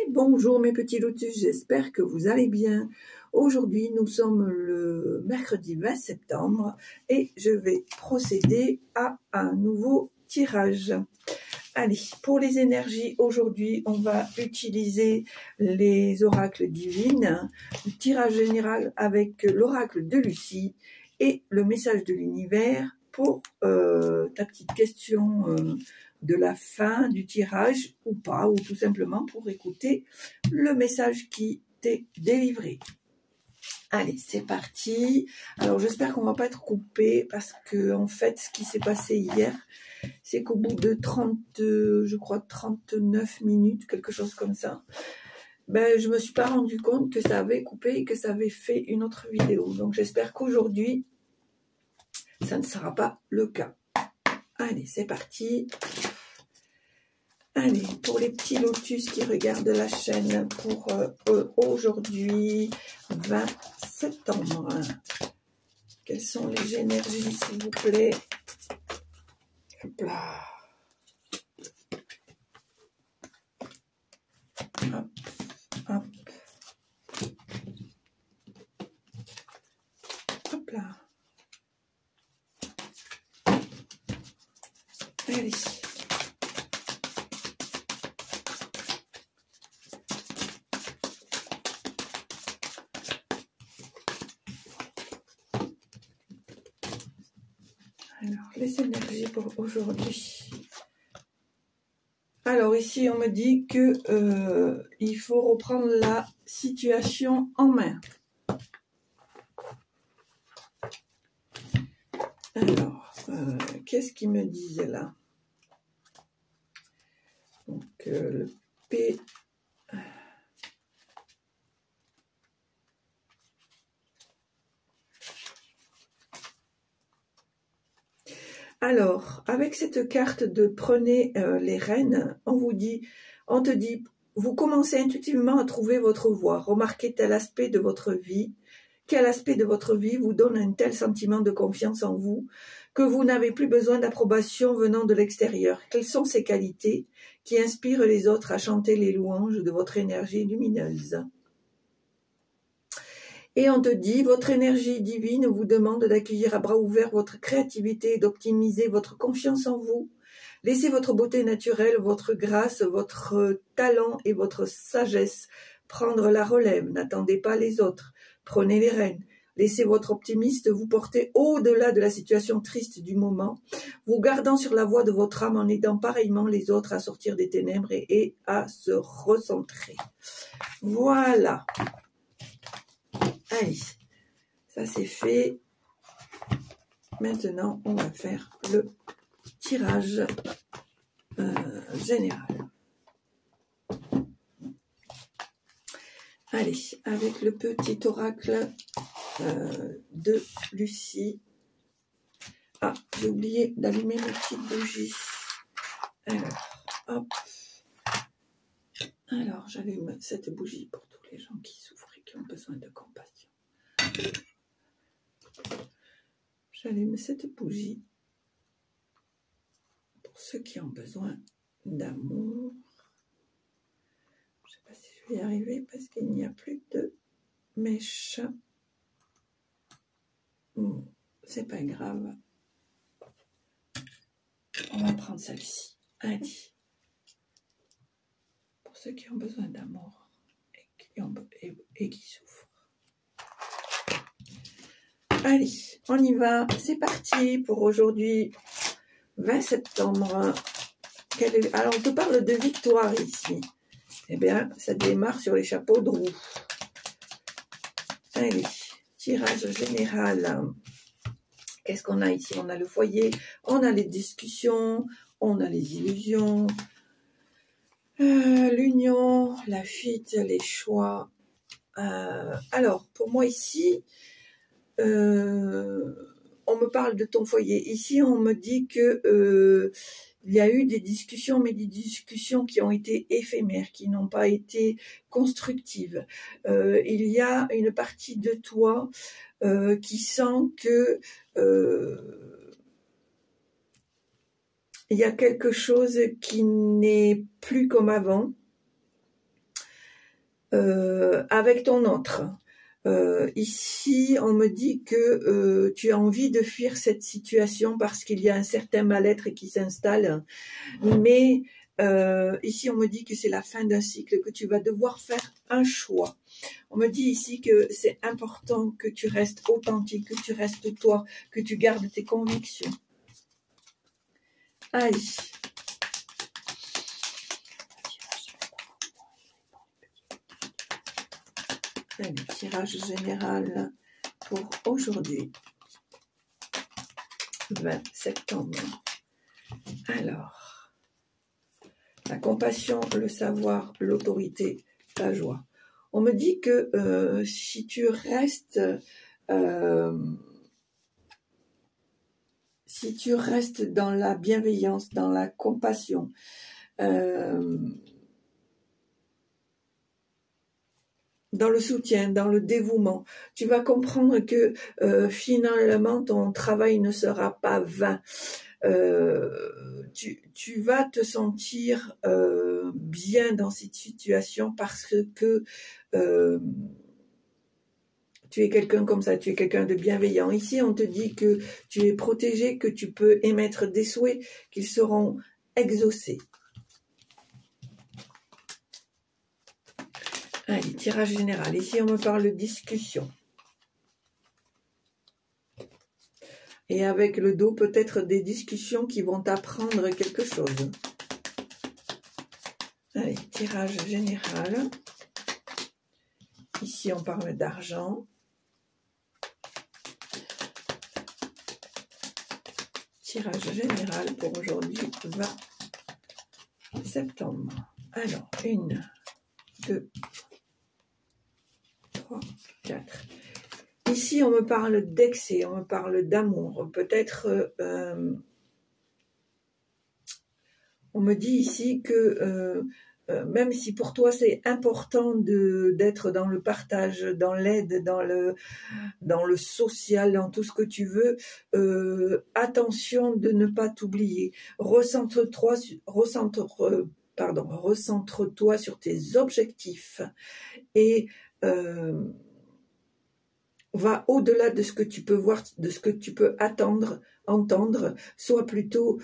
Bonjour mes petits lotus, j'espère que vous allez bien. Aujourd'hui, nous sommes le mercredi 20 septembre et je vais procéder à un nouveau tirage. Allez, pour les énergies, aujourd'hui, on va utiliser les oracles divines, le tirage général avec l'oracle de Lucie et le message de l'univers pour ta petite question de la fin du tirage ou pas, ou tout simplement pour écouter le message qui t'est délivré. Allez, c'est parti. Alors, j'espère qu'on va pas être coupé parce que, en fait, ce qui s'est passé hier, c'est qu'au bout de 30, je crois, 39 minutes, quelque chose comme ça, ben, je me suis pas rendu compte que ça avait coupé et que ça avait fait une autre vidéo. Donc, j'espère qu'aujourd'hui, ça ne sera pas le cas. Allez, c'est parti. Allez, pour les petits lotus qui regardent la chaîne pour aujourd'hui, 20 septembre. Quelles sont les énergies, s'il vous plaît? Hop là. Hop, hop. Hop là. Allez. Alors, les énergies pour aujourd'hui. Alors, ici, on me dit que il faut reprendre la situation en main. Alors, qu'est-ce qu'il me disait là? Donc, le P... Alors, avec cette carte de prenez les rênes, on te dit, vous commencez intuitivement à trouver votre voie, remarquez tel aspect de votre vie, quel aspect de votre vie vous donne un tel sentiment de confiance en vous, que vous n'avez plus besoin d'approbation venant de l'extérieur. Quelles sont ces qualités qui inspirent les autres à chanter les louanges de votre énergie lumineuse? Et on te dit, votre énergie divine vous demande d'accueillir à bras ouverts votre créativité et d'optimiser votre confiance en vous. Laissez votre beauté naturelle, votre grâce, votre talent et votre sagesse prendre la relève. N'attendez pas les autres. Prenez les rênes. Laissez votre optimiste vous porter au-delà de la situation triste du moment, vous gardant sur la voie de votre âme en aidant pareillement les autres à sortir des ténèbres et à se recentrer. Voilà. Allez, ça c'est fait. Maintenant, on va faire le tirage général. Allez, avec le petit oracle de Lucie. Ah, j'ai oublié d'allumer mes petites bougies. Alors, hop. Alors, j'allume cette bougie pour tous les gens qui souffrent et qui ont besoin de compassion. J'allume cette bougie pour ceux qui ont besoin d'amour. Je ne sais pas si je vais y arriver parce qu'il n'y a plus de mèche. C'est pas grave. On va prendre celle-ci. Allez. Pour ceux qui ont besoin d'amour et qui souffrent. Allez, on y va. C'est parti pour aujourd'hui, 20 septembre. Alors, on te parle de victoire ici. Eh bien, ça démarre sur les chapeaux de roue. Allez, tirage général. Qu'est-ce qu'on a ici? On a le foyer, on a les discussions, on a les illusions, l'union, la fuite, les choix. Alors, pour moi ici, on me parle de ton foyer. Ici, on me dit que il y a eu des discussions, mais des discussions qui ont été éphémères, qui n'ont pas été constructives. Il y a une partie de toi qui sent que il y a quelque chose qui n'est plus comme avant. avec ton autre. Ici, on me dit que tu as envie de fuir cette situation parce qu'il y a un certain mal-être qui s'installe. Mais ici, on me dit que c'est la fin d'un cycle, que tu vas devoir faire un choix. On me dit ici que c'est important que tu restes authentique, que tu restes toi, que tu gardes tes convictions. Aïe. Allez, tirage général pour aujourd'hui, 20 septembre. Alors, la compassion, le savoir, l'autorité, la joie. On me dit que si tu restes dans la bienveillance, dans la compassion, dans le soutien, dans le dévouement, tu vas comprendre que finalement ton travail ne sera pas vain. Tu vas te sentir bien dans cette situation parce que tu es quelqu'un comme ça, tu es quelqu'un de bienveillant. Ici, on te dit que tu es protégé, que tu peux émettre des souhaits, qu'ils seront exaucés. Allez, tirage général. Ici, on me parle de discussion. Et avec le dos, peut-être des discussions qui vont t'apprendre quelque chose. Allez, tirage général. Ici, on parle d'argent. Tirage général pour aujourd'hui, 20 septembre. Alors, 1, 2, 3, 4. Ici, on me parle d'excès, on me parle d'amour. Peut-être, on me dit ici que même si pour toi c'est important d'être dans le partage, dans l'aide, dans le social, dans tout ce que tu veux, attention de ne pas t'oublier. Recentre-toi sur tes objectifs et va au-delà de ce que tu peux voir, de ce que tu peux entendre, sois plutôt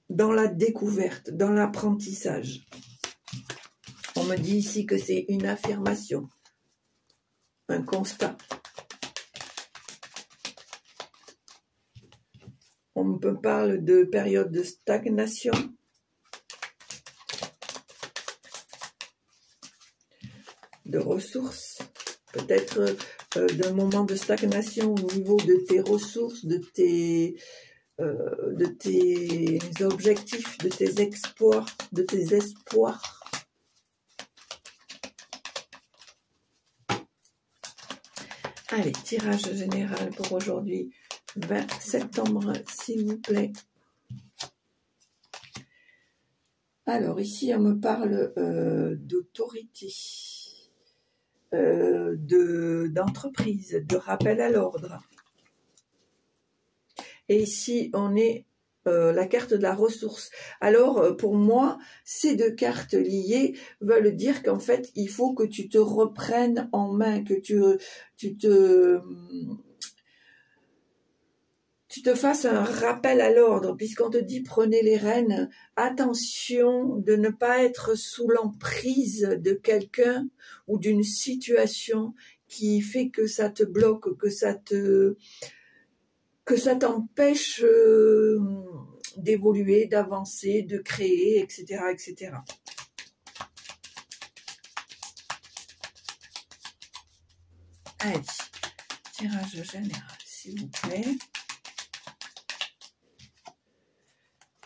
dans la découverte, dans l'apprentissage. On me dit ici que c'est une affirmation, un constat. On me parle de période de stagnation. De ressources, peut-être d'un moment de stagnation au niveau de tes ressources, de tes objectifs, de tes espoirs. Allez, tirage général pour aujourd'hui, 20 septembre, s'il vous plaît. Alors, ici, on me parle d'autorité, d'entreprise, de rappel à l'ordre. Et ici, on est la carte de la ressource. Alors, pour moi, ces deux cartes liées veulent dire qu'en fait, il faut que tu te reprennes en main, que tu te fasses un rappel à l'ordre, puisqu'on te dit prenez les rênes, attention de ne pas être sous l'emprise de quelqu'un ou d'une situation qui fait que ça te bloque, que ça t'empêche d'évoluer, d'avancer, de créer, etc., etc. Allez, tirage général, s'il vous plaît.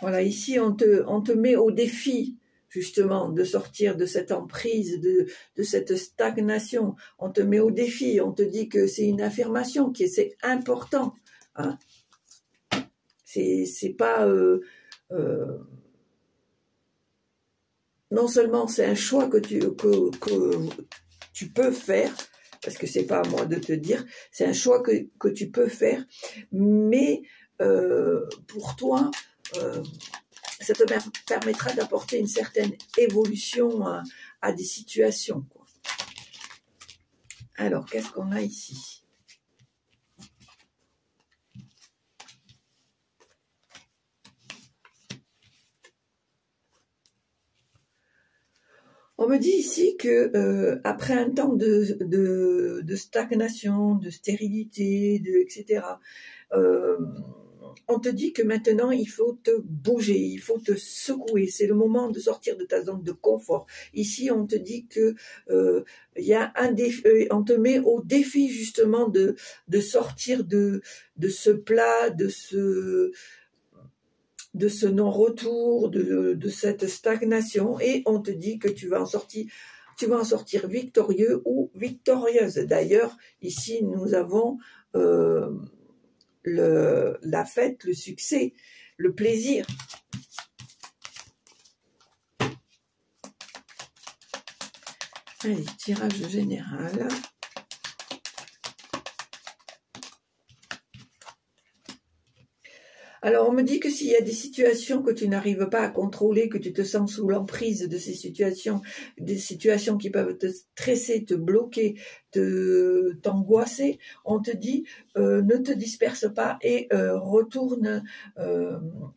Voilà, ici, on te met au défi, justement, de sortir de cette emprise, de cette stagnation. On te met au défi, on te dit que c'est une affirmation, que c'est important. Hein. C'est pas... non seulement c'est un choix que tu peux faire, parce que c'est pas à moi de te dire, c'est un choix que tu peux faire, mais pour toi... ça te permettra d'apporter une certaine évolution à des situations, quoi. Alors, qu'est-ce qu'on a ici? On me dit ici que après un temps de stagnation, de stérilité, etc., on te dit que maintenant, il faut te bouger, il faut te secouer. C'est le moment de sortir de ta zone de confort. Ici, on te dit que il y a un défi, on te met au défi justement de sortir de ce plat, de ce non-retour, de cette stagnation, et on te dit que tu vas en sortir victorieux ou victorieuse. D'ailleurs, ici, nous avons la fête, le succès, le plaisir. Allez, tirage général. Alors, on me dit que s'il y a des situations que tu n'arrives pas à contrôler, que tu te sens sous l'emprise de ces situations, des situations qui peuvent te stresser, te bloquer, t'angoisser, on te dit ne te disperse pas et retourne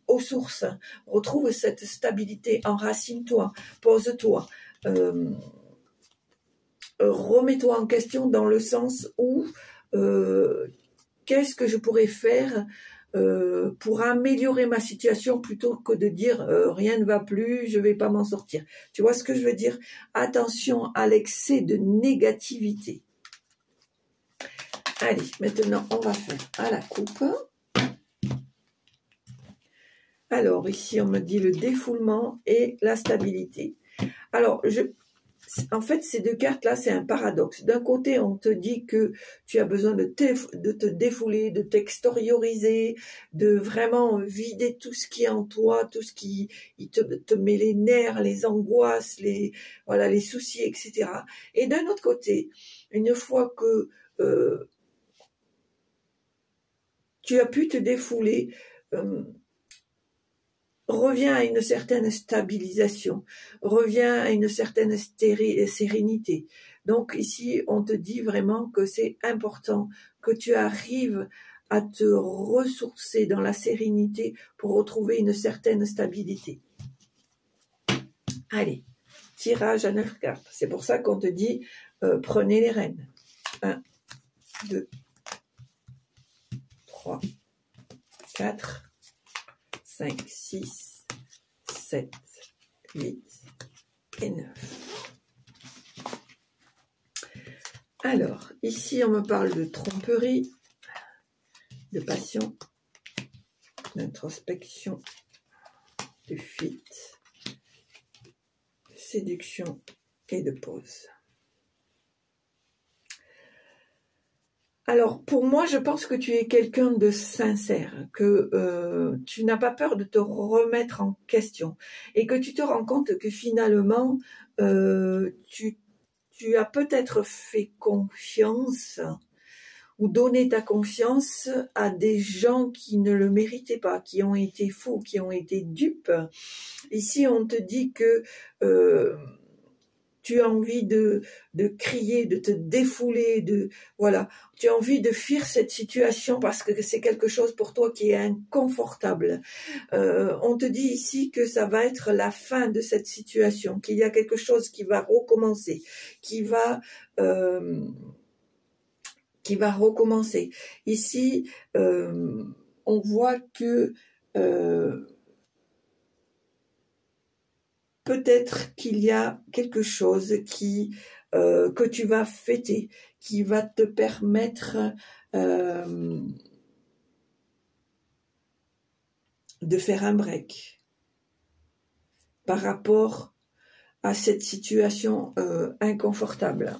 aux sources. Retrouve cette stabilité, enracine-toi, pose-toi. Remets-toi en question dans le sens où qu'est-ce que je pourrais faire pour améliorer ma situation plutôt que de dire rien ne va plus, je vais pas m'en sortir. Tu vois ce que je veux dire? Attention à l'excès de négativité. Allez, maintenant on va faire à la coupe. Alors ici on me dit le défoulement et la stabilité. Alors en fait, ces deux cartes-là, c'est un paradoxe. D'un côté, on te dit que tu as besoin de te défouler, de t'extérioriser, de vraiment vider tout ce qui est en toi, tout ce qui te met les nerfs, les angoisses, les soucis, etc. Et d'un autre côté, une fois que tu as pu te défouler, reviens à une certaine stabilisation, reviens à une certaine sérénité. Donc ici, on te dit vraiment que c'est important que tu arrives à te ressourcer dans la sérénité pour retrouver une certaine stabilité. Allez, tirage à 9 cartes. C'est pour ça qu'on te dit prenez les rênes. 1, 2, 3, 4, 5, 6, 7, 8 et 9. Alors, ici, on me parle de tromperie, de passion, d'introspection, de fuite, de séduction et de pause. Alors, pour moi, je pense que tu es quelqu'un de sincère, que tu n'as pas peur de te remettre en question et que tu te rends compte que finalement, tu as peut-être fait confiance ou donné ta confiance à des gens qui ne le méritaient pas, qui ont été faux, qui ont été dupes. Ici, on te dit que tu as envie de crier, de te défouler, voilà. Tu as envie de fuir cette situation parce que c'est quelque chose pour toi qui est inconfortable. On te dit ici que ça va être la fin de cette situation, qu'il y a quelque chose qui va recommencer, qui va recommencer. Ici, on voit que peut-être qu'il y a quelque chose que tu vas fêter, qui va te permettre de faire un break par rapport à cette situation inconfortable.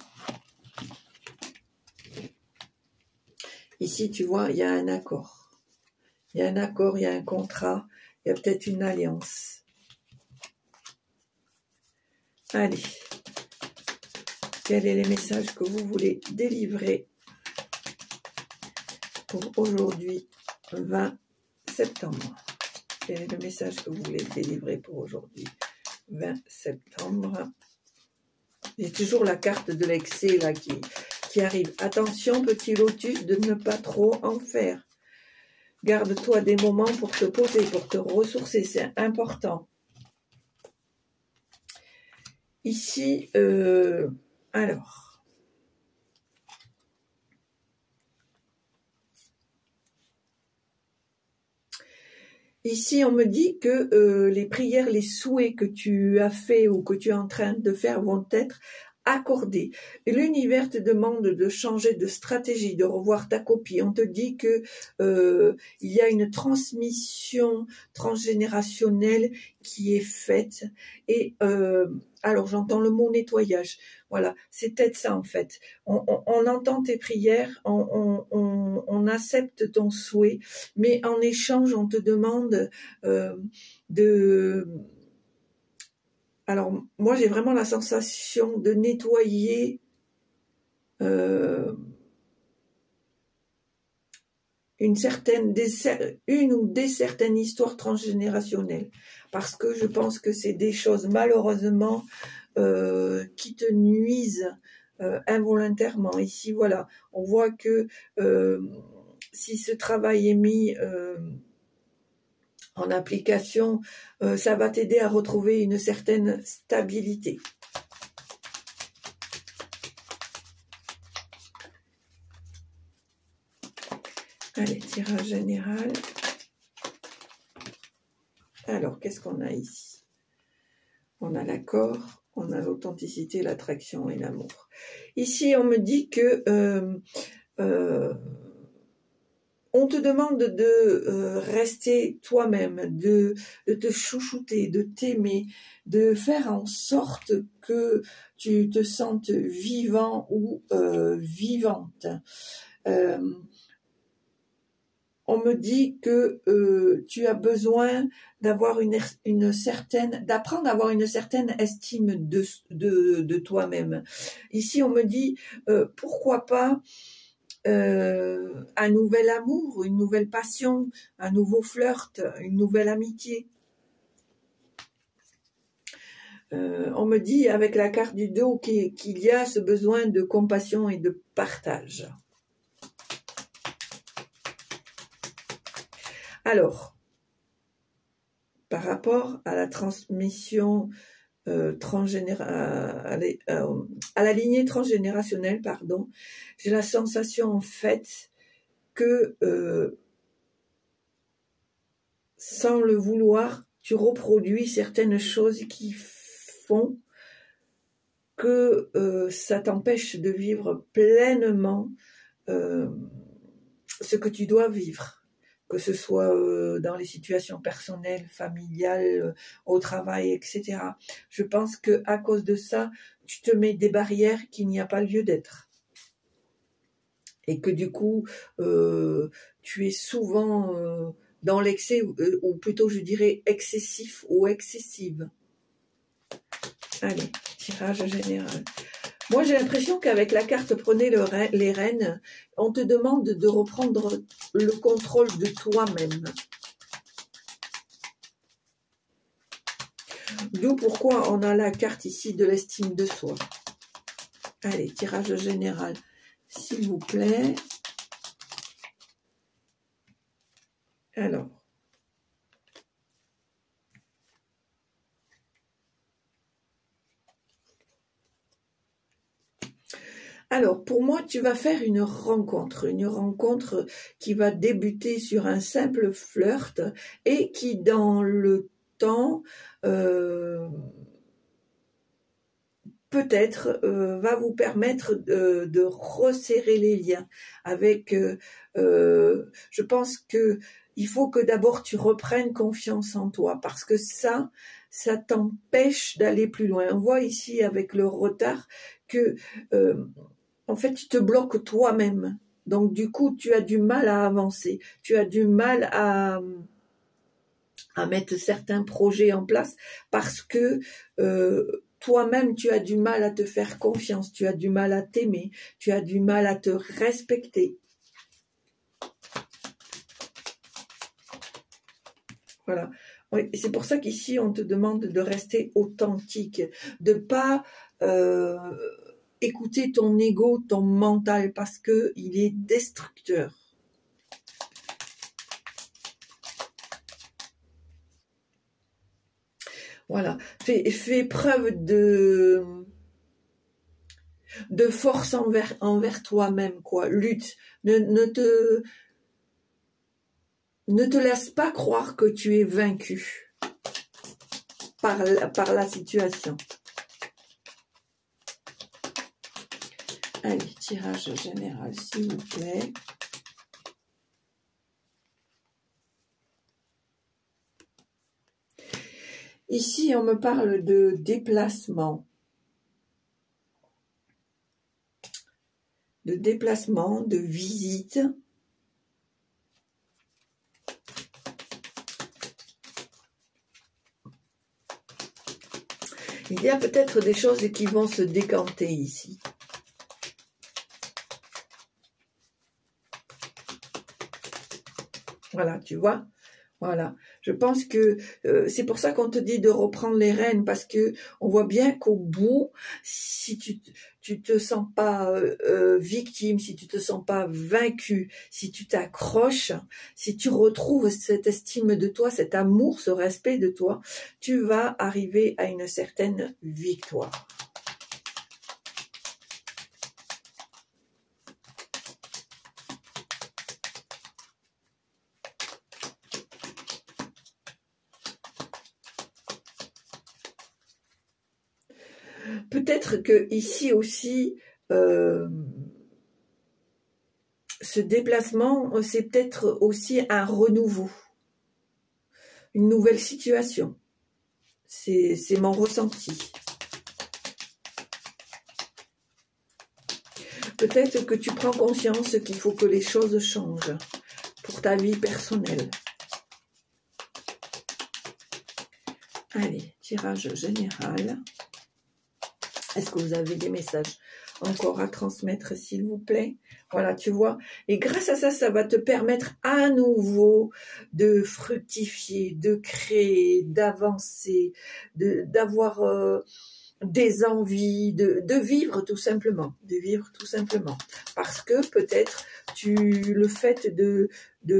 Ici, tu vois, il y a un accord. Il y a un accord, il y a un contrat, il y a peut-être une alliance. Allez, quels sont les messages que vous voulez délivrer pour aujourd'hui, 20 septembre? Quel est le message que vous voulez délivrer pour aujourd'hui, 20 septembre? J'ai toujours la carte de l'excès là qui arrive. Attention, petit lotus, de ne pas trop en faire. Garde-toi des moments pour te poser, pour te ressourcer, c'est important. Ici, alors... Ici, on me dit que les prières, les souhaits que tu as fait ou que tu es en train de faire vont être accordés. L'univers te demande de changer de stratégie, de revoir ta copie. On te dit que il y a une transmission transgénérationnelle qui est faite. Et alors, j'entends le mot nettoyage. Voilà, c'est peut-être ça en fait. On entend tes prières, on accepte ton souhait, mais en échange, on te demande de... Alors, moi, j'ai vraiment la sensation de nettoyer une ou des certaines histoires transgénérationnelles. Parce que je pense que c'est des choses, malheureusement, qui te nuisent involontairement. Ici, voilà, on voit que si ce travail est mis en application, ça va t'aider à retrouver une certaine stabilité. Allez, tirage général. Alors, qu'est-ce qu'on a ici? On a l'accord, on a l'authenticité, l'attraction et l'amour. Ici, on me dit que on te demande de rester toi-même, de te chouchouter, de t'aimer, de faire en sorte que tu te sentes vivant ou vivante. On me dit que tu as besoin d'avoir d'apprendre à avoir une certaine estime de toi-même. Ici, on me dit pourquoi pas un nouvel amour, une nouvelle passion, un nouveau flirt, une nouvelle amitié. On me dit avec la carte du dos qu'il y a ce besoin de compassion et de partage. Alors, par rapport à la transmission à la lignée transgénérationnelle, pardon, j'ai la sensation en fait que sans le vouloir, tu reproduis certaines choses qui font que ça t'empêche de vivre pleinement ce que tu dois vivre. Que ce soit dans les situations personnelles, familiales, au travail, etc. Je pense que à cause de ça, tu te mets des barrières qu'il n'y a pas lieu d'être. Et que du coup, tu es souvent dans l'excès, ou plutôt je dirais excessif ou excessive. Allez, tirage général. Moi, j'ai l'impression qu'avec la carte Prenez les rênes, on te demande de reprendre le contrôle de toi-même. D'où pourquoi on a la carte ici de l'estime de soi. Allez, tirage général, s'il vous plaît. Alors. Alors, pour moi, tu vas faire une rencontre qui va débuter sur un simple flirt et qui, dans le temps, peut-être va vous permettre de resserrer les liens avec, je pense que il faut que d'abord tu reprennes confiance en toi parce que ça t'empêche d'aller plus loin. On voit ici avec le retard que en fait, tu te bloques toi-même. Donc, du coup, tu as du mal à avancer. Tu as du mal à mettre certains projets en place parce que toi-même, tu as du mal à te faire confiance. Tu as du mal à t'aimer. Tu as du mal à te respecter. Voilà. Oui, c'est pour ça qu'ici, on te demande de rester authentique, de pas écouter ton ego, ton mental, parce que il est destructeur. Voilà. Fais preuve de force envers toi-même, quoi. Lutte. Ne te laisse pas croire que tu es vaincu par la situation. Allez, tirage général, s'il vous plaît. Ici, on me parle de déplacement. De visite. Il y a peut-être des choses qui vont se décanter ici. Voilà, tu vois? Voilà. Je pense que c'est pour ça qu'on te dit de reprendre les rênes, parce que on voit bien qu'au bout, si tu te sens pas victime, si tu te sens pas vaincu, si tu t'accroches, si tu retrouves cette estime de toi, cet amour, ce respect de toi, tu vas arriver à une certaine victoire. Peut-être que ici aussi, ce déplacement, c'est peut-être aussi un renouveau, une nouvelle situation. C'est mon ressenti. Peut-être que tu prends conscience qu'il faut que les choses changent pour ta vie personnelle. Allez, tirage général. Est-ce que vous avez des messages encore à transmettre, s'il vous plaît? Voilà, tu vois. Et grâce à ça, ça va te permettre à nouveau de fructifier, de créer, d'avancer, d'avoir des envies, de vivre tout simplement. De vivre tout simplement. Parce que peut-être le fait de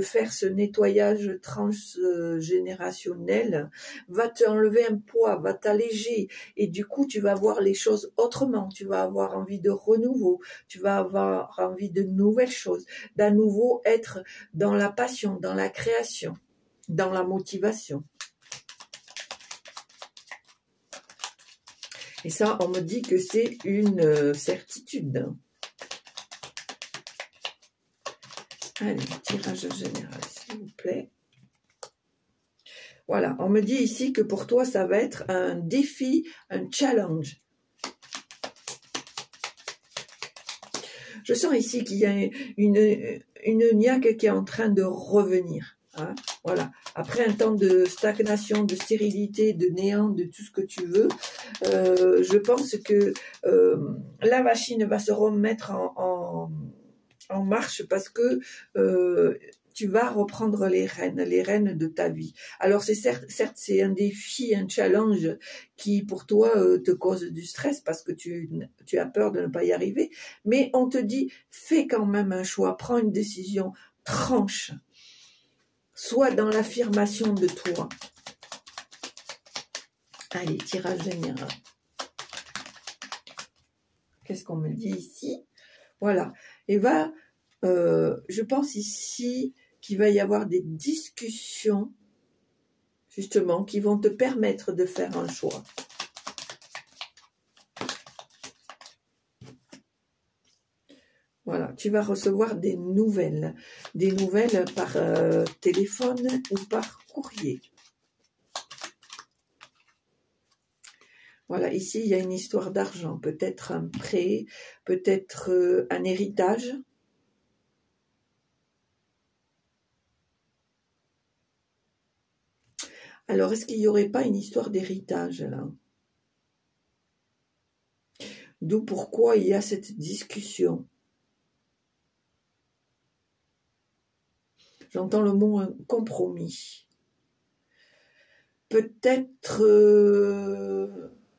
faire ce nettoyage transgénérationnel va t'enlever un poids, va t'alléger, et du coup tu vas voir les choses autrement, tu vas avoir envie de renouveau, tu vas avoir envie de nouvelles choses, d'à nouveau être dans la passion, dans la création, dans la motivation. Et ça, on me dit que c'est une certitude. Allez, tirage général, s'il vous plaît. Voilà, on me dit ici que pour toi, ça va être un défi, un challenge. Je sens ici qu'il y a une niaque qui est en train de revenir. Hein, voilà. Après un temps de stagnation, de stérilité, de néant, de tout ce que tu veux, je pense que la machine va se remettre en marche, parce que tu vas reprendre les rênes de ta vie. Alors c'est certes c'est un défi, un challenge qui pour toi te cause du stress, parce que tu as peur de ne pas y arriver, mais on te dit fais quand même un choix, prends une décision, tranche, sois dans l'affirmation de toi. Allez, tirage général. Qu'est-ce qu'on me dit ici? Voilà. Et je pense ici qu'il va y avoir des discussions, justement, qui vont te permettre de faire un choix. Voilà, tu vas recevoir des nouvelles par téléphone ou par courrier. Voilà, ici, il y a une histoire d'argent, peut-être un prêt, peut-être un héritage. Alors, est-ce qu'il n'y aurait pas une histoire d'héritage, là? D'où pourquoi il y a cette discussion. J'entends le mot compromis. peut-être,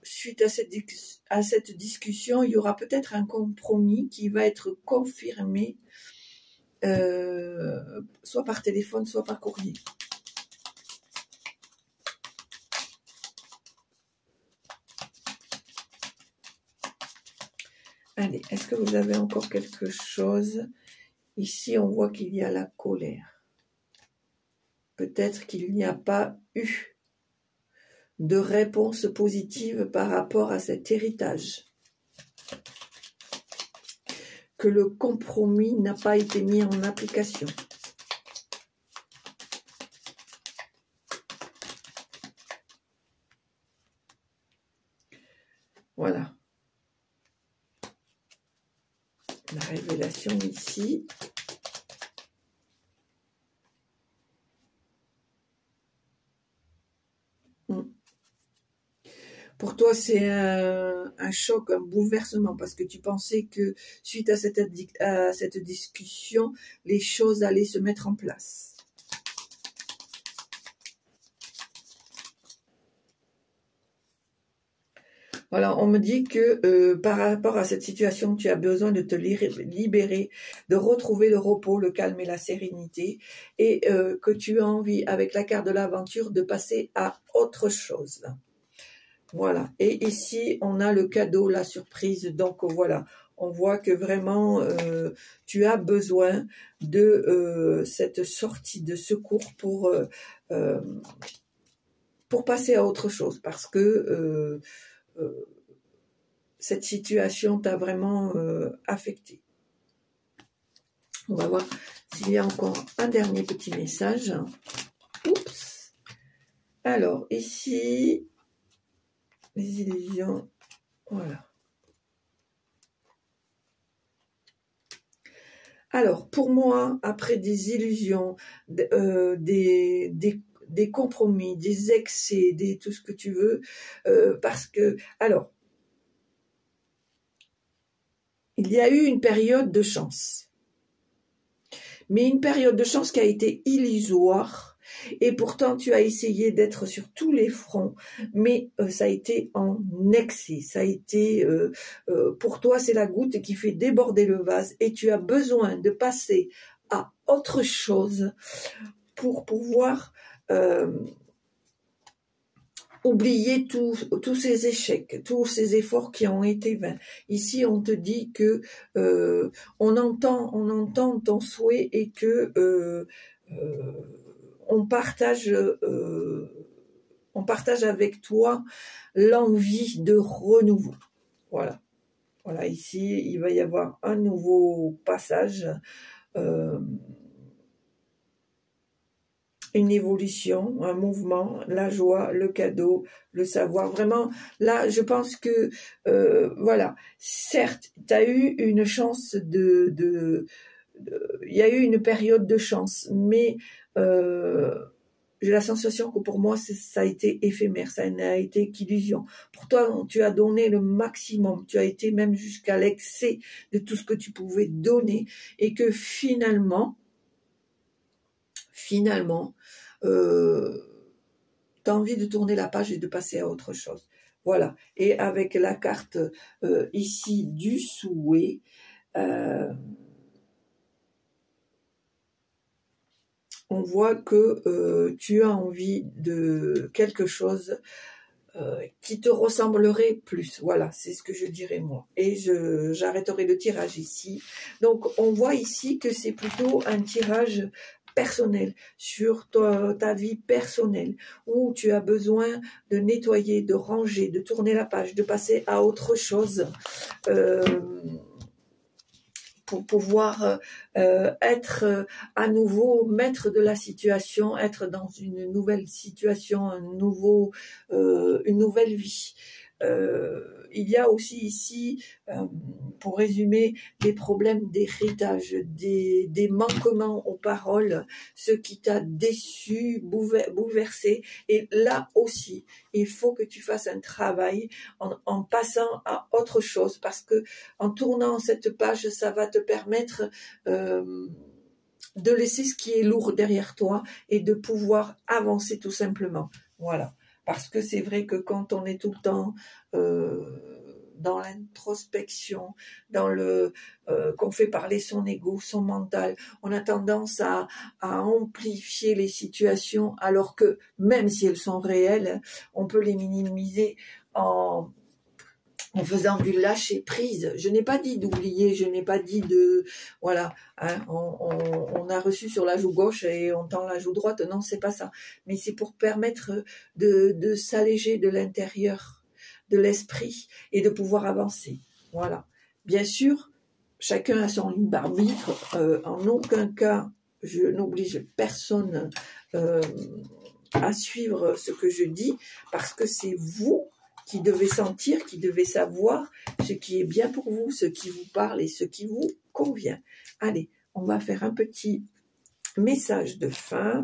suite à cette discussion, il y aura peut-être un compromis qui va être confirmé, soit par téléphone, soit par courrier. Allez, est-ce que vous avez encore quelque chose? Ici, on voit qu'il y a la colère. Peut-être qu'il n'y a pas eu de réponse positive par rapport à cet héritage. Que le compromis n'a pas été mis en application. Voilà. La révélation ici. Pour toi, c'est un choc, un bouleversement, parce que tu pensais que suite à cette discussion, les choses allaient se mettre en place. Voilà, on me dit que par rapport à cette situation, tu as besoin de te libérer, de retrouver le repos, le calme et la sérénité, et que tu as envie, avec la carte de l'aventure, de passer à autre chose. Voilà, et ici, on a le cadeau, la surprise, donc voilà, on voit que vraiment, tu as besoin de cette sortie de secours pour passer à autre chose, parce que cette situation t'a vraiment affecté. On va voir s'il y a encore un dernier petit message. Oups. Alors, ici, les illusions, voilà. Alors, pour moi, après des illusions, des compromis, des excès, tout ce que tu veux, parce que, alors, il y a eu une période de chance, mais une période de chance qui a été illusoire, et pourtant tu as essayé d'être sur tous les fronts, mais ça a été en excès, ça a été, pour toi c'est la goutte qui fait déborder le vase, et tu as besoin de passer à autre chose pour pouvoir oublier tous ces échecs, tous ces efforts qui ont été vains. Ici, on te dit que on entend ton souhait et que on partage avec toi l'envie de renouveau. Voilà. Voilà, ici, il va y avoir un nouveau passage, une évolution, un mouvement, la joie, le cadeau, le savoir. Vraiment, là, je pense que, voilà, certes, tu as eu une chance il y a eu une période de chance, mais j'ai la sensation que pour moi, ça a été éphémère, ça n'a été qu'illusion. Pour toi, tu as donné le maximum, tu as été même jusqu'à l'excès de tout ce que tu pouvais donner, et que finalement, tu as envie de tourner la page et de passer à autre chose. Voilà. Et avec la carte ici du souhait, on voit que tu as envie de quelque chose qui te ressemblerait plus. Voilà, c'est ce que je dirais moi. Et j'arrêterai le tirage ici. Donc, on voit ici que c'est plutôt un tirage personnel, sur ta vie personnelle, où tu as besoin de nettoyer, de ranger, de tourner la page, de passer à autre chose, pour pouvoir être à nouveau maître de la situation, être dans une nouvelle situation, une nouvelle vie. Il y a aussi ici, pour résumer, des problèmes d'héritage, des manquements aux paroles, ce qui t'a déçu, bouleversé. Et là aussi, il faut que tu fasses un travail en passant à autre chose, parce que en tournant cette page, ça va te permettre de laisser ce qui est lourd derrière toi et de pouvoir avancer tout simplement. Voilà. Parce que c'est vrai que quand on est tout le temps dans l'introspection, dans le qu'on fait parler son ego, son mental, on a tendance à amplifier les situations, alors que même si elles sont réelles, on peut les minimiser en faisant du lâcher prise. Je n'ai pas dit d'oublier, je n'ai pas dit de... Voilà, hein, on a reçu sur la joue gauche et on tend la joue droite. Non, c'est pas ça. Mais c'est pour permettre de s'alléger de l'intérieur, de l'esprit et de pouvoir avancer. Voilà. Bien sûr, chacun a son libre arbitre. En aucun cas, je n'oblige personne à suivre ce que je dis, parce que c'est vous qui devez sentir, qui devez savoir ce qui est bien pour vous, ce qui vous parle et ce qui vous convient. Allez, on va faire un petit message de fin.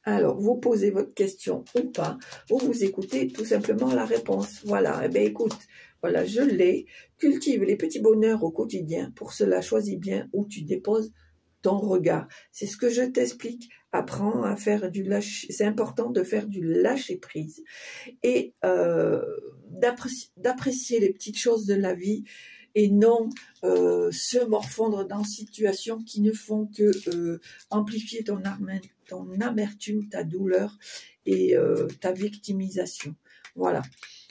Alors, vous posez votre question ou pas, ou vous écoutez tout simplement la réponse. Voilà, eh bien écoute, voilà, je l'ai. Cultive les petits bonheurs au quotidien. Pour cela, choisis bien où tu déposes ton regard. C'est ce que je t'explique. Apprends à faire du lâcher. C'est important de faire du lâcher prise et d'apprécier les petites choses de la vie et non se morfondre dans des situations qui ne font que amplifier ton amertume, ta douleur et ta victimisation. Voilà.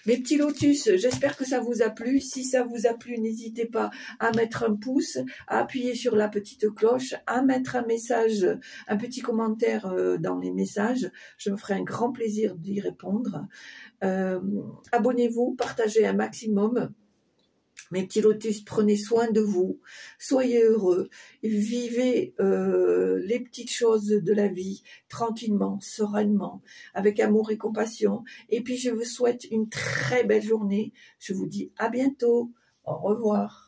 Mes petits lotus, j'espère que ça vous a plu. Si ça vous a plu, n'hésitez pas à mettre un pouce, à appuyer sur la petite cloche, à mettre un message, un petit commentaire dans les messages. Je me ferai un grand plaisir d'y répondre. Abonnez-vous, partagez un maximum. Mes petits lotus, prenez soin de vous, soyez heureux, vivez les petites choses de la vie tranquillement, sereinement, avec amour et compassion. Et puis je vous souhaite une très belle journée. Je vous dis à bientôt. Au revoir.